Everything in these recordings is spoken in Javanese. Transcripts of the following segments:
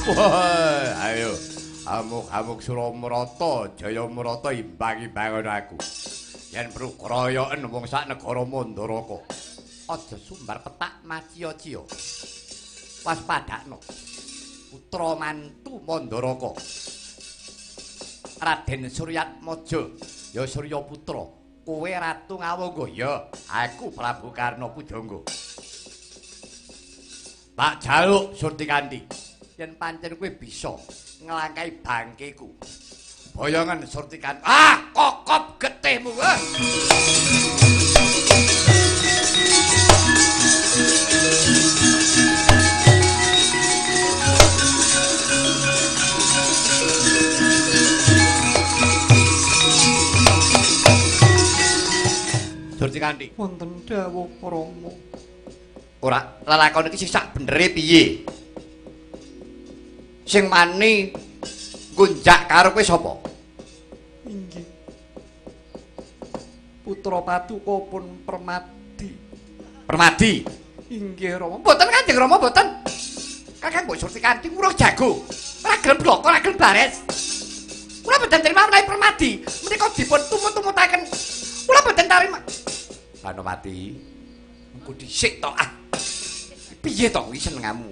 Wah, ayo. Amuk-amuk Suramrata, Jayamrata imbang-imbangan aku. Yen perlu kroyoken wong sak negara Mandaraka. Aja sumbar petak macia-cia. Waspadakno. Putra mantu Mandaraka. Raden Suryatmaja, ya Surya Putra. Kowe Ratu Ngawangga, ya aku Prabu Karna Pujangga. Tak jaluk Surtikanti. Yen pancen kowe bisa nglangkai bangkeku. Boyongan Surtikanti. Ah, kokop getihmu. Surtikanti. Wonten dawuh Rama. Ora, lelakon iki sing sak benere piye? Sing mani gunjak karo kowe sapa? Inggih. Putra Paduka pun Permadi. Permadi. Inggih Rama. Mboten Kanjeng Rama mboten. Kakang mbok Surtikanti kula jago. Ora gelem bloko, ora gelem bares. Kula mboten terima menawi Permadi menika dipun tumut-tumutaken. Kula mboten tarima. Panopati, engko dhisik to ah. Piye to kuwi senengamu?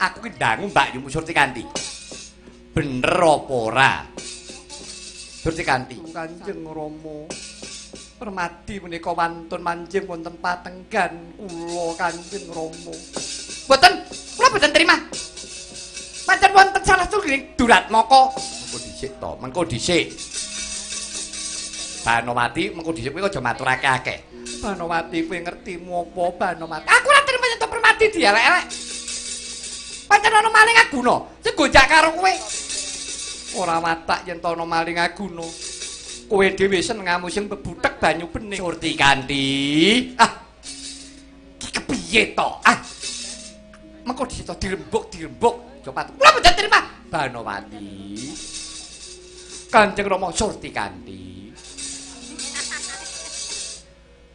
Aku ki ndangu Mbak Yu Surtikanti. Bener apa ora? Surtikanti. Kanjeng Rama. Permadi menika wantun manjing wonten patenggan kula Kanjeng Rama. Mboten, kula mboten terima. Pancen wonten salah satunggiling Duratmaka. Mengko dhisik to, mengko dhisik. Banowati mengko dhisik kowe aja matur akeh-akeh. Banowati kowe ngerti apa Banowati? Aku ora terima yen Permadi dielek-elek. Pancen ana maling aguna, sing gonjak karo kowe. Ora watak yen ana maling aguna. Kowe dhewe senengamu sing bebutek banyu bening. Surtikanti. Ah. Ki kepiye to? Ah. Mengko dhisik to dirembuk. Coba kula mboten terima. Banowati. Kanjeng Rama Surtikanti.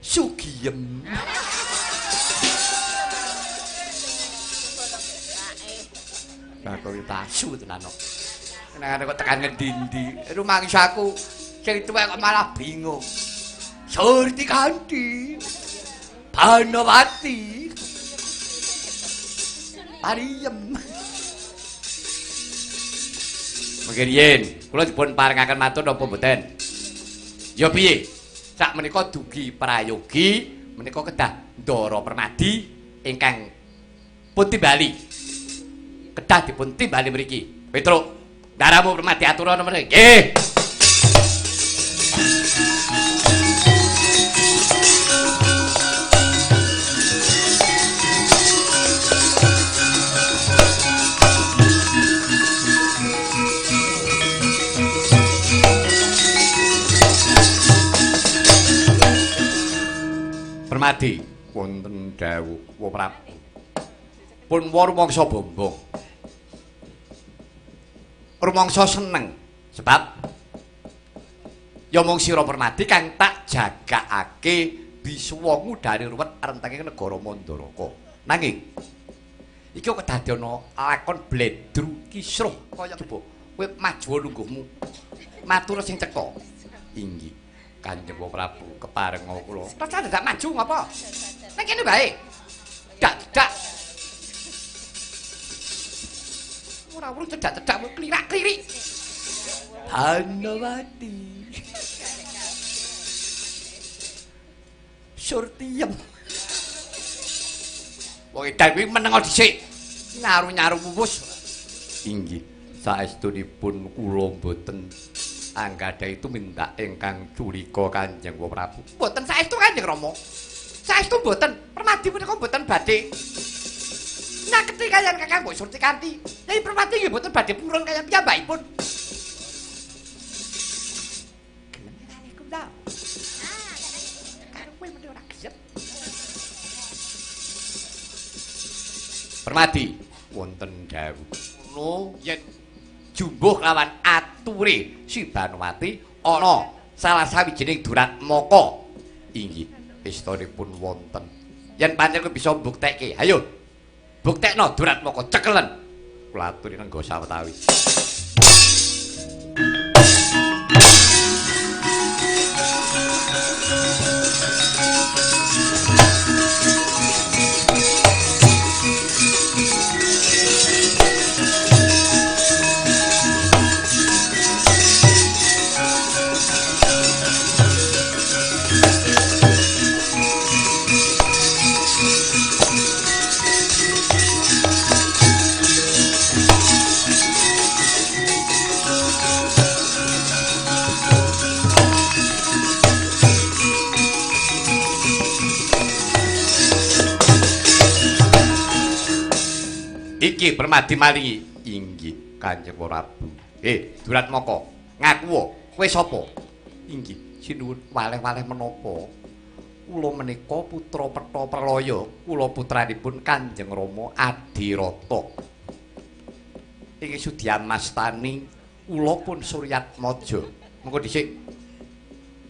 Sugiem. Aku tasu tenan kok. Nek kok tekan ngendi-endi, rumangsa aku sing tuwek kok malah bingung. Surtikanti. Banowati. Pariem. Mangke riyen, kula dipun paringaken matur napa mboten? Ya piye? Sak menika dugi prayogi menika kedah Ndara Permadi ingkang pun timbali. Kedah dipun timbali mriki. Petruk, ndaramu Permadi aturana mriki. Nggih. Permadi wonten dawuh Prabu. Pun rumangsa bombong. Rumangsa seneng sebab ya mung sira Permadi kang tak jagakake bisuwa ngudani ruwet rentenging negara Mandaraka. Nanging iki kok dadi ana lakon bledru kisruh kaya coba kowe maju lungguhmu. Matur sing ceka. Inggih. Kanjeng Prabu kepareng kula. Terus ndak maju ngapa? Nek kene bae. Dak. Ora urung cedak-cedak klirak-klirik. Banowati. Surtiem. Wong edan kuwi menengo dhisik. Nyaru-nyaru wuwus. Inggih, saestunipun kula mboten anggada itu minta ingkang curiga Kanjeng Prabu. Mboten saestu Kanjeng Rama. Saestu mboten. Permadi menika mboten badhe nyaketi kaliyan Kakang Mbok Surtikanti. Nyai Permadi nggih mboten badhe purun kaya piyambakipun. Kenenge kaliku ta? Karo kowe mesti ora gesep. Permadi wonten dawuh. Ngono yen jumbuh lawan ature si Banowati ana salah sawijining Duratmaka. Inggih, pistanipun wonten. Yen pancen bisa mbuktekke, ayo. Buktekno Duratmaka cekelen. kula aturi nenggo sawetawis. Iki Permadi malingi inggih Kanjeng Prabu. Duratmaka, ngaku kowe sapa? Inggih, sinuwun waleh-waleh menapa? Kula menika putra Petha Pralaya, kula putranipun Kanjeng Rama Adirata. Iki Sudyan Mastani, kula pun Suryatmaja. Mengko dhisik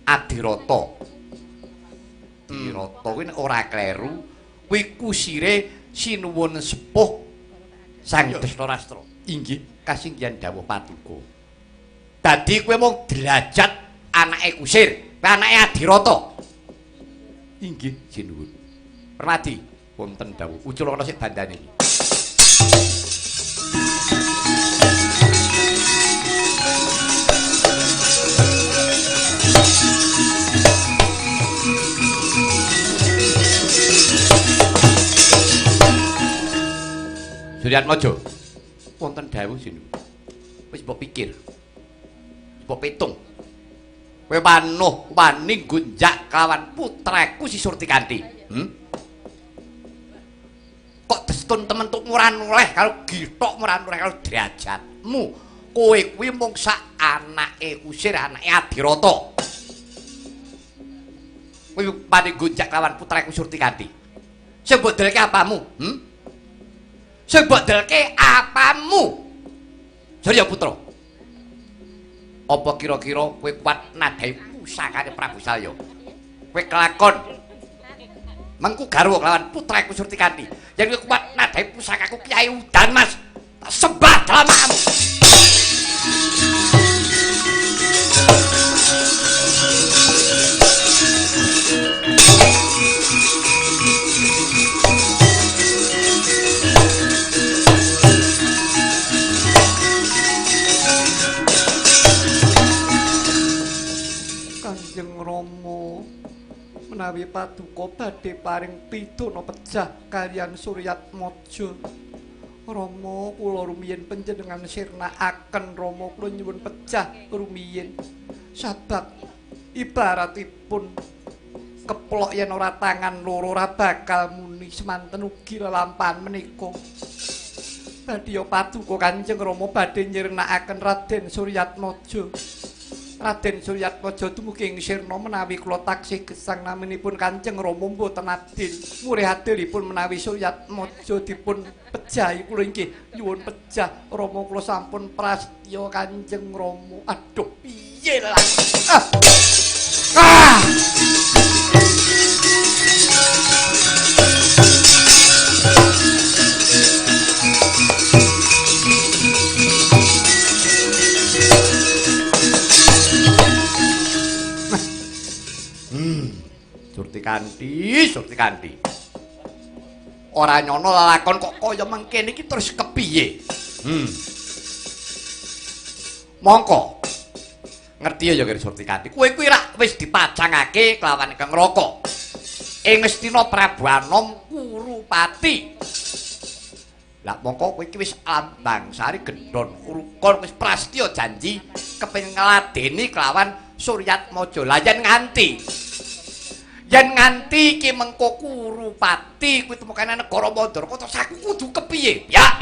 Adirata. Adirata kuwi nek ora kleru, kuwi kusire sinuwun sepuh Sang Destarastra. Inggih, kasinggihan dawuh Paduka. Dadi kowe mung derajat anake kusir, kowe anake Adirata. Inggih, sinuwun. Permadi, wonten dawuh. Uculana sik bandane iki. Suryatmaja, wonten dawuh sinuwun. Wis mbok pikir. Mbok pitung. Kowe panuh wani gonjak kawan putraku si Surtikanti. Kok destun temen tuk muran-oleh karo githok muran-oleh karo derajatmu. Kowe kuwi mung sak anake kusir, anake Adirata. Kowe wani gonjak kawan putraku Surtikanti. Sing mbok deleke apamu? Sing mbok deleke apamu? Surya Putra. Apa kira-kira kowe kuat nadai pusakane Prabu Salya? Kowe kelakon mengku garwa kelawan putraku Surtikanti. Yen kowe kuat nadai pusakaku Kyai Udan Mas, tak sembah dalamamu. Kanjeng Rama menawi Paduka badhe paring pidana pejah kaliyan Suryatmaja. Rama kula rumiyin panjenengan sirnakaken Rama kula nyuwun pejah rumiyin. Sabab ibaratipun keplok yen ora tangan loro ora bakal muni semanten ugi lelampahan menika. Badya Paduka Kanjeng Rama badhe nyirnakaken Raden Suryatmaja. Raden Suryatmaja dumugi ing sirna menawi kula taksih gesang naminipun Kanjeng Rama mboten adil. Murih adilipun menawi Suryatmaja dipun pejahi kula inggih nyuwun pejah Rama kula sampun prastya Kanjeng Rama. Aduh piye lah. Surtikanti. Ora nyono lalakon kok kaya mengkene iki terus kepiye? Mongko ngerti ya Surtikanti. Kowe kuwi rak wis dipacangake kelawan Kang Raka. Ing Ngastina Prabu Anom Kurupati. Lah mongko kowe iki wis Ambangsari Gendhon Urukon wis prastya janji kepengin ngladeni kelawan Suryatmaja. Lah yen nganti iki mengko Kurupati kuwi temokane negara Mandharaka terus aku kudu kepiye? Ya.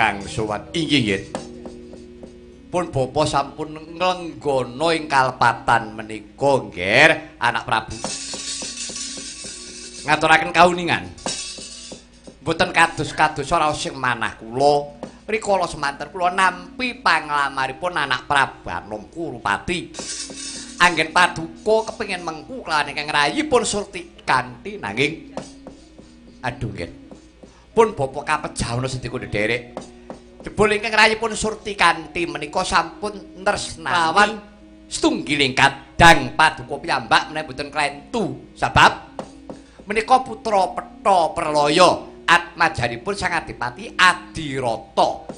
ingkang sowan inggih nggih. Pun bapa sampun nglenggono ing kalepatan menika nggih anak Prabu. Ngaturaken kauningan. Mboten kados-kados ora sing manah kula. Rikala semanten kula nampi panglamaripun anak Prabu Anom Kurupati. Anggen paduka kepengin mengku kelawan ingkang rayipun Surti Kanthi nanging aduh nggih. Pun bapa kapejawana sedaya ndherek. Jebul ingkang rayipun Surti Kanthi menika sampun tresnani lawan setunggiling kadang paduka piyambak menawi boten klentu sebab menika putra Petha Perlaya atmajanipun Sang Adipati Adirata.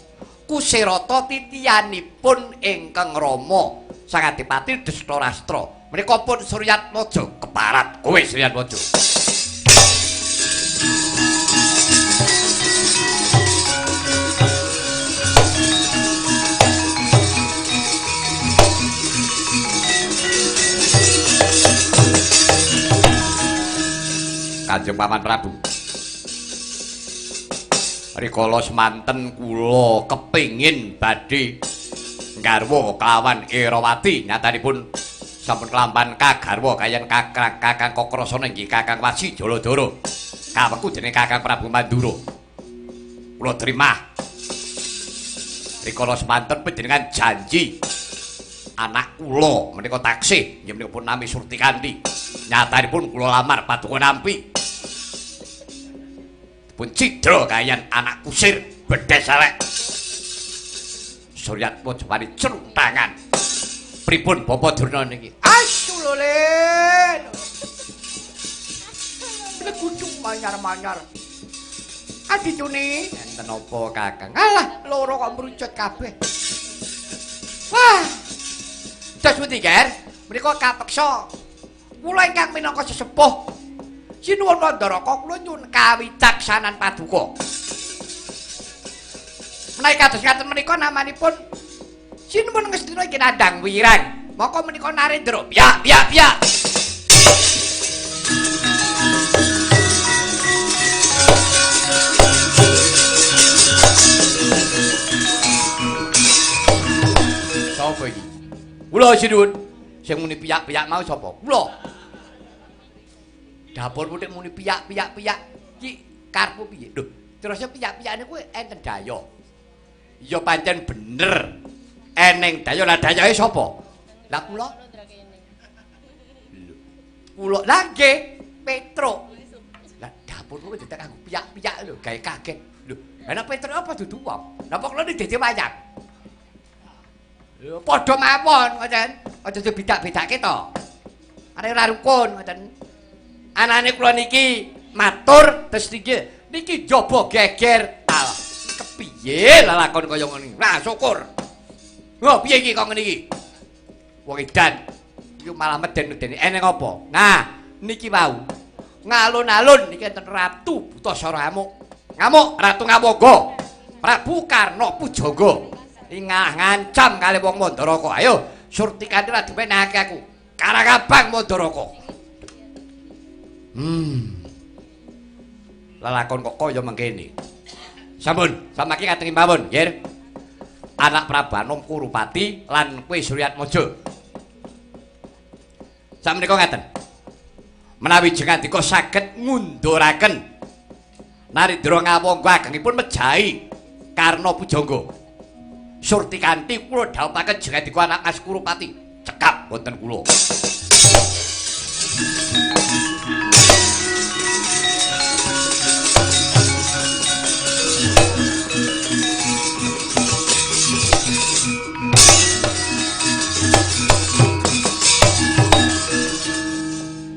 Kusirata titiyanipun ingkang Rama Sang Adipati Destarastra. Menika pun Suryatmaja keparat kowe Suryatmaja. Kanjeng Paman Prabu. Rikala semanten kula kepingin badhe garwa kelawan Irawati, nyatanipun sampun kelampan kagarwa kayan Kakang Kokrasana inggih Kakang Wasi Jaladara. Kaweku dening Kakang Prabu Mandura. Kula trimah. Rikala semanten panjenengan janji anak kula menika taksih inggih menika pun nami Surti Kanthi. Nyatanipun kula lamar paduka nampi. Pun cidra kayan anak kusir bedes elek. Suryatmaja wani cruntangan. Pripun Bapak Durna niki? Asulule. Lekudu manyar-manyar. Adicune. Enten apa Kakang? Alah, loro kok mrucut kabeh. Wah. Das pundi, Ger? Menika kapeksa. Kula ingkang minangka sesepuh Sinuwun Mandaraka kula nyuwun kawicaksanan paduka. Menawi kados ngaten menika namanipun Sinuwun Ngastina iki Nandang Wirang. Maka menika Narendra. Piyak. Sapa iki? Kula Sinuwun. Sing muni piyak-piyak mau sapa? Kula. Dapur putik muni piyak. Ki karepmu piye? Lho, terus piyak-piyakne kuwi enten daya. Ya pancen bener. Eneng daya, lah dayae sapa? Lah kula. Kula lah nggih, Petro. Lah dapur kuwi dadi kanggo piyak-piyak lho, gawe kaget. Lho, ana Petro apa dudu wong? Napa kula dadi wayang? Lho, padha mawon, ngoten. Aja dibedak-bedake to. Arek ora rukun, ngoten. Anane kula niki matur terus niki jaba geger al kepiye lalakon kaya ngene. Nah, syukur. Wah, piye iki kok ngene iki? Wong edan iki malah meden-medeni eneng apa? Nah, niki wau. Ngalun-alun niki enten Ratu Butasara Amuk. Ngamuk Ratu Ngamoga. Prabu Karna Pujangga. Ingah ngancam kali wong Mandaraka. Ayo, Surti Kanthi ra diwenehake aku. Karangabang Mandaraka. Lalakon kok kaya mengkene. Sampun, samangke katengin mawon, nggih. Anak Prabu Anom Kurupati lan kowe Suryatmaja. Sakmenika ngaten. Menawi jengandika saged ngunduraken Narendra Ngawangga agengipun mejahi Karna Pujangga. Surti Kanthi kula dhawuhaken jengandika anak Mas Kurupati cekap wonten kula.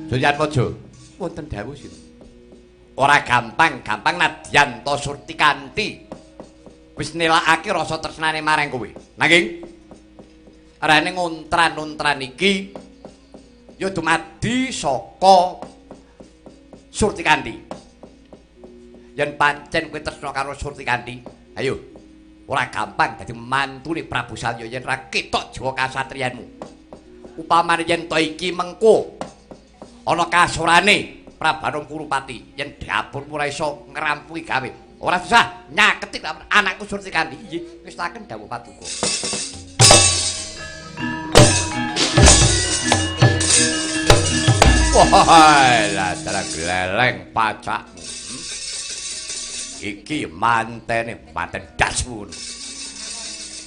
Suryatmaja, wonten dawuh sinten? Ora gampang nadyan to Surti Kanthi wis nélakake rasa tresnane marang kowe. Nanging arane ngontran-ontran iki ya dumadi saka Surti Kanthi. Yen pancen kowe tresna karo Surti Kanthi, ayo ora gampang dadi mantune Prabu Salya yen ra ketok jiwa kasatriyanmu. Upamane yen to iki mengko ana kasurane Prabu Anom Kurupati yen dapurmu ora iso ngrampungi gawe Ora susah nyaketi anakku Surtikandi. Nggih, wis taken dawuh Paduka. Wah, lah dalang gleleng pacakmu. Iki manten dasmu.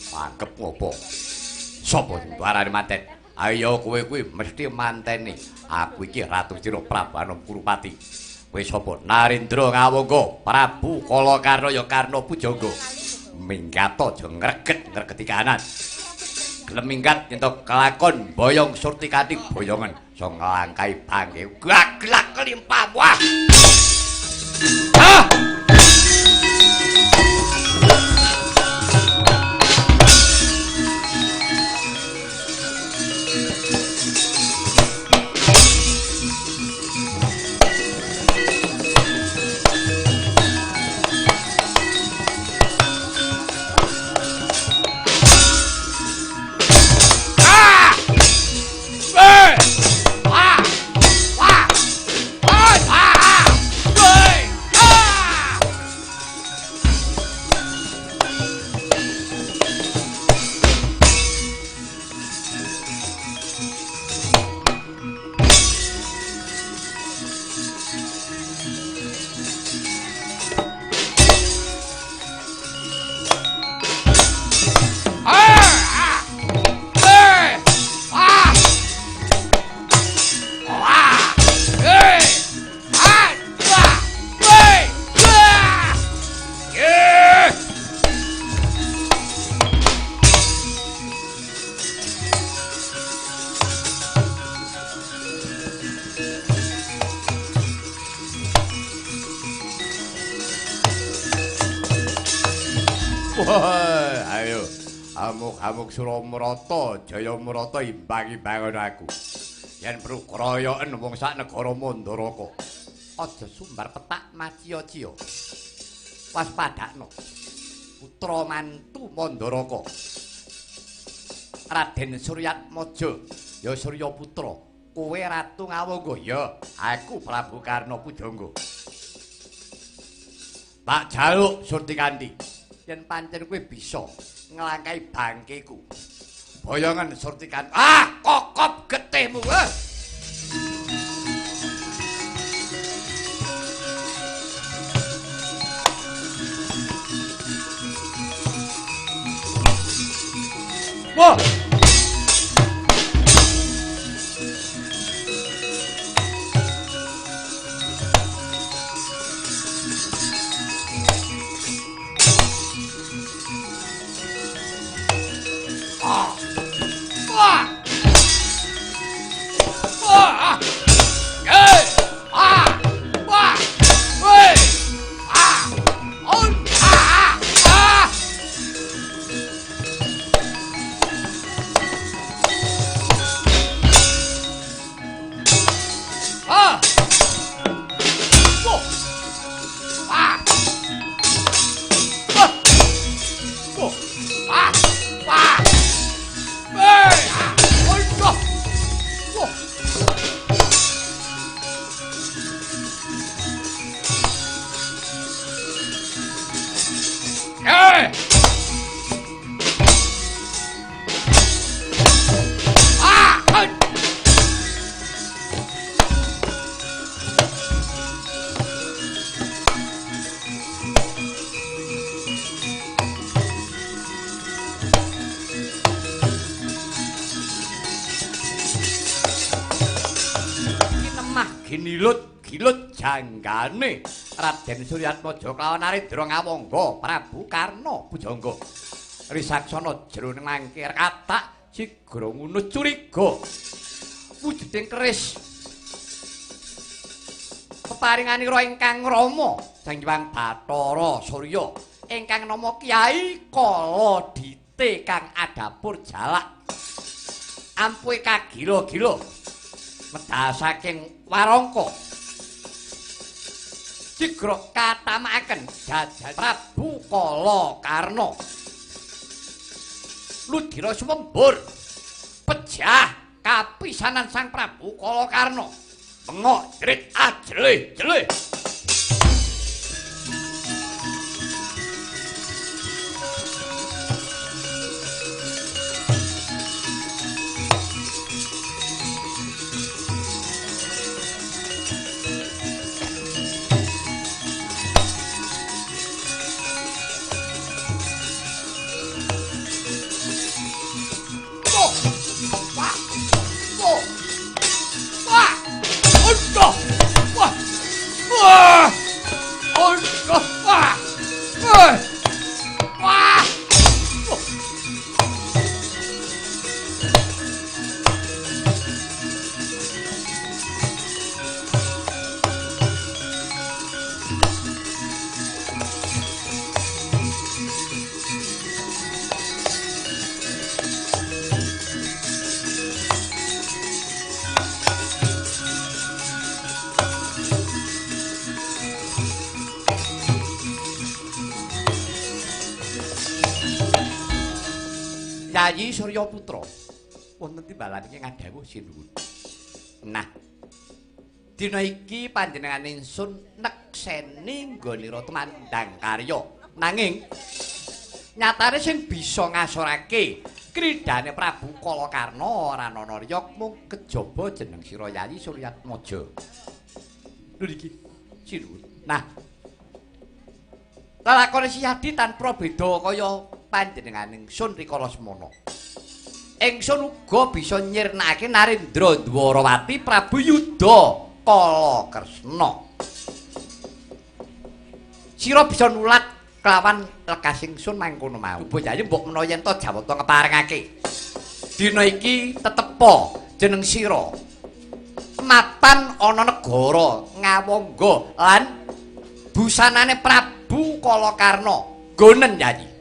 Anggep ngopo? Sopo arane manten? Ayo kowe kuwi mesti mantene. Aku iki Ratu Sira Prabu Anom Kurupati. Kowe sapa? Narendra Ngawangga, Prabu Kalakarna ya Karna Pujangga. Minggat aja ngregeti kanan. Gelem minggat yen kelakon boyong Surtikandi boyongan so nglangkai bangke glak-glak kelimpah. Wah. Ah! Ayo, amuk Suramrata, Jayamrata imbang-imbangan aku. Yen perlu kroyoken wong sak negara Mandaraka. Aja sumbar petak maciya-ciya. Waspadakno. Putra mantu Mandaraka. Raden Suryatmaja, ya Surya Putra. Kowe Ratu Ngawangga, ya aku Prabu Karna Pujangga. Tak jaluk Surtikandi. Yen pancen kowe bisa nglangkai bangkeku. Boyongan Surtikandi. Ah, kokop getihmu. Wah. Gilut janggane Raden Suryatmaja kelawan Narendra Ngawangga Prabu Karna Pujangga risaksana jroning mangkir kathak sigra ngunut curiga wujuding keris peparinganira ingkang rama Sang Bathara Surya ingkang nama Kyai Kaladite kang adapur jalak ampuhe kagila-gila medal saking warangka sigra katamakaken jajan Prabu Kalakarna ludira sumembur pejah kapisanan Sang Prabu Kalakarna mengok jrit ajleh-jeleh Yayi Surya Putra wonten timbalan iki ngadhawuh sinuwun. Nah, dina iki panjenengan ingsun nekseni nggonira tumandang karya. Nanging nyatane sing bisa ngasorake kridane Prabu Kalakarna ora ana liya mung kejaba jeneng sira Yayi Suryatmaja. Lho iki sinuwun. Nah, lalakone Siyadi tanpa beda kaya panjenengan ingsun rikala semana. Ingsun uga bisa nyirnakake Narendra Dwarawati Prabu Yudha Kalakresna. Sira bisa nulat kelawan lekas ingsun mangkono mau. Boyaye mbok menawa yen to Jawata ngeparengake. Dina iki tetepa jeneng sira mapan ana negara Ngawangga lan busanane Prabu Kalakarna. Gonen Yayi.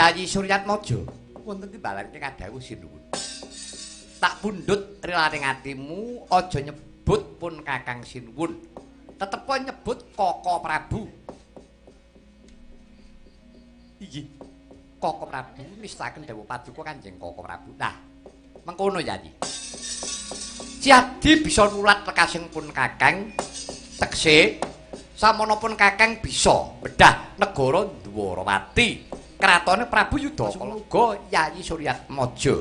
Yayi Suryatmaja wonten timbalan ing kadhawuh sinuwun. Tak pundhut rilaning atimu aja nyebut pun Kakang Sinuwun. Tetepa nyebut Kaka Prabu. Iki Kaka Prabu nistaken dawuh paduka Kanjeng Kaka Prabu. Nah, mengkono Yayi. Siyadi bisa nulat lekasing pun Kakang tekse samanapun Kakang bisa bedah negara Dwarawati. Kratone Prabu Yudha Kalaga Yayi Suryatmaja.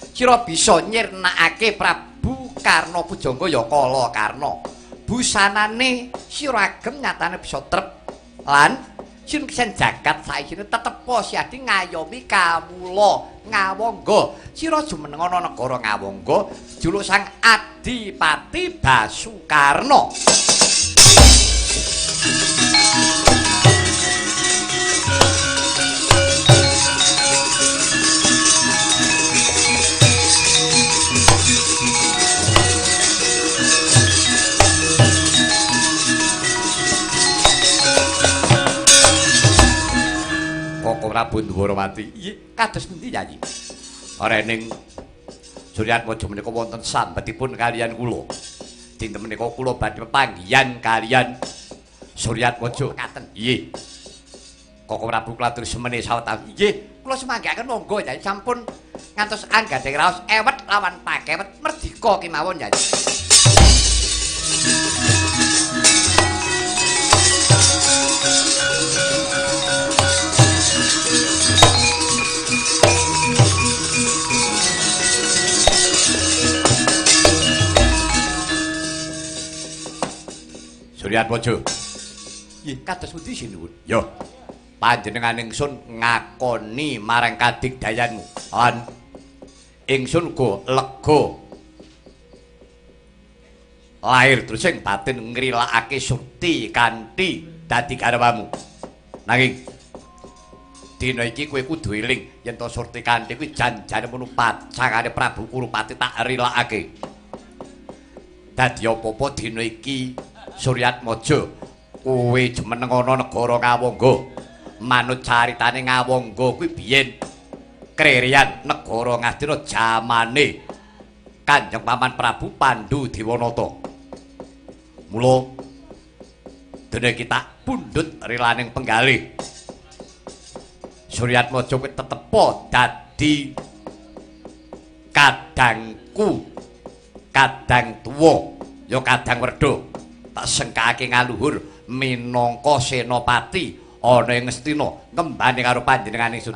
Sira bisa nyirnakake Prabu Karna Pujangga ya Kalakarna. Busanane siragem nyatane bisa trep lan sin kesen jagat saisine tetepa Siyadi ngayomi kawula Ngawangga. Sira jumeneng ana negara Ngawangga juluk Sang Adipati Basukarna. Prabu Dwarawati. Iya, kados pundi Yayi? Arening Suryatmaja menika wonten sambetipun kaliyan kula. Dinten menika kula badhe pepanggihan kaliyan Suryatmaja ngaten. Nggih. Koko Prabu klatur semene sawetawis. Nggih, kula semanggaken monggo Yayi sampun ngantos anggadhing raos ewet lawan pakewet merdika kemawon Yayi. Suryatmaja. Nggih, kados pundi sinuwun? Ya. Panjenengan ingsun ngakoni marang kadigdayanmu. Lan ingsun uga lega lahir terusing batin ngrilakake surti kanthi dadi garwamu. Nanging dina iki kowe kudu eling yen to surti kanthi kuwi janjane munu pacangane Prabu Kurupati tak rilakake. Dadi apa-apa dina iki Suryatmaja kowe jumeneng ana negara Ngawangga. Manut caritane Ngawangga kuwi biyen kririan negara Ngastina jamane Kanjeng Paman Prabu Pandhu Dewanata. Mula dene kita pundhut rilaning penggalih. Suryatmaja kuwi tetepa dadi kadangku, kadang tuwa, ya kadang werda. Tak sengkake ngaluhur minangka senopati ana ing Ngastina ngembane karo panjenengan ingsun.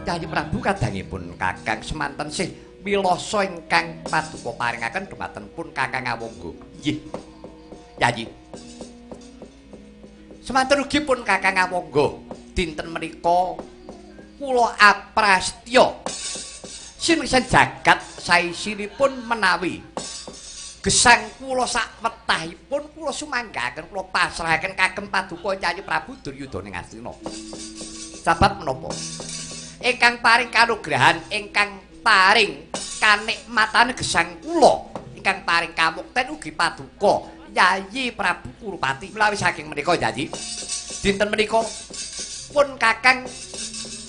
Yayi Prabu kadangipun Kakang semanten sih milasa ingkang paduka paringaken dumateng pun Kakang Awangga. Nggih. Yayi. Semanten ugi pun Kakang Awangga dinten menika kula aprastya sinengsen jagat saisinipun menawi gesang kula sak wetahipun kula sumanggaken kula pasrahaken kagem paduka Yayi Prabu Duryudana ing Astina. Sabab menapa? Ingkang paring kanugrahan, ingkang paring kanikmatan gesang kula, ingkang paring kamukten ugi paduka Yayi Prabu Kurupati. Menawi saking menika Yayi, dinten menika pun Kakang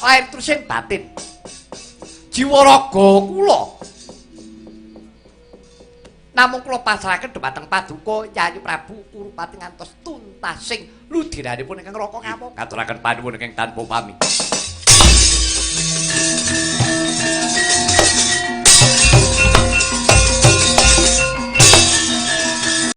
lair trusin batin. Jiwa raga kula namung kula pasrahaken dhumateng paduka Yayi Prabu Kurupati ngantos tuntasing ludiranipun ingkang raka kawok. Ngaturaken panuwun ingkang tanpa pami.